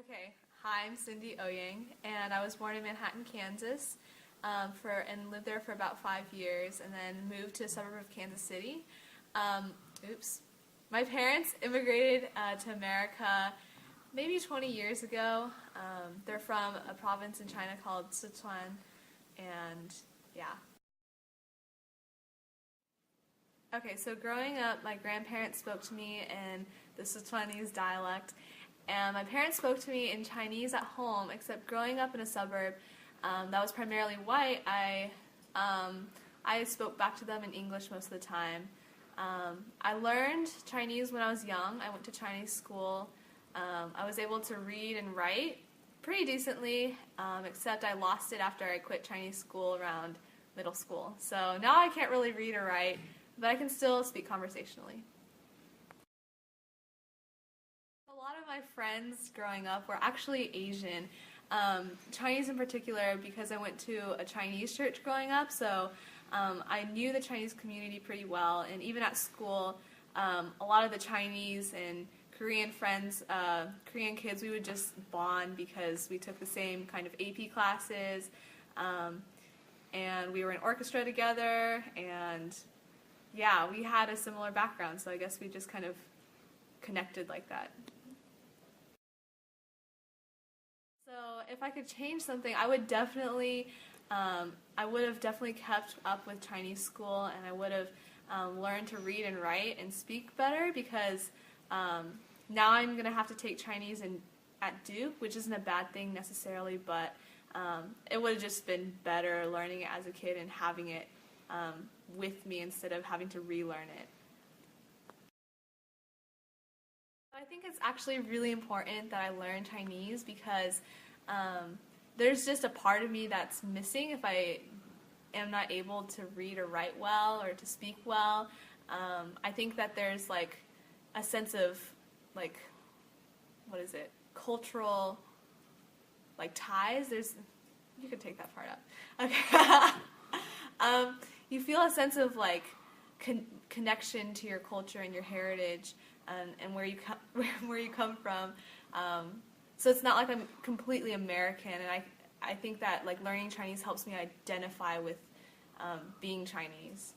Okay, hi, I'm Cindy Ouyang, and I was born in Manhattan, Kansas, and lived there for about 5 years, and then moved to a suburb of Kansas City. Um, oops. My parents immigrated to America maybe 20 years ago. They're from a province in China called Sichuan, and yeah. Okay, so growing up, my grandparents spoke to me in the Sichuanese dialect, and my parents spoke to me in Chinese at home, except growing up in a suburb that was primarily white, I spoke back to them in English most of the time. I learned Chinese when I was young. I went to Chinese school. I was able to read and write pretty decently, except I lost it after I quit Chinese school around middle school. So now I can't really read or write, but I can still speak conversationally. A lot of my friends growing up were actually Asian, Chinese in particular, because I went to a Chinese church growing up, so I knew the Chinese community pretty well, and even at school, a lot of the Chinese and Korean friends, Korean kids, we would just bond because we took the same kind of AP classes, and we were in orchestra together, and yeah, we had a similar background, so I guess we just kind of connected like that. So if I could change something, I would have definitely kept up with Chinese school, and I would have learned to read and write and speak better because now I'm going to have to take Chinese at Duke, which isn't a bad thing necessarily, but it would have just been better learning it as a kid and having it with me instead of having to relearn it. I think it's actually really important that I learn Chinese because there's just a part of me that's missing if I am not able to read or write well or to speak well. I think that there's like a sense of like, what is it, cultural like ties. You could take that part out. Okay. You feel a sense of like connection to your culture and your heritage and where you where you come from. So it's not like I'm completely American, and I think that like learning Chinese helps me identify with being Chinese.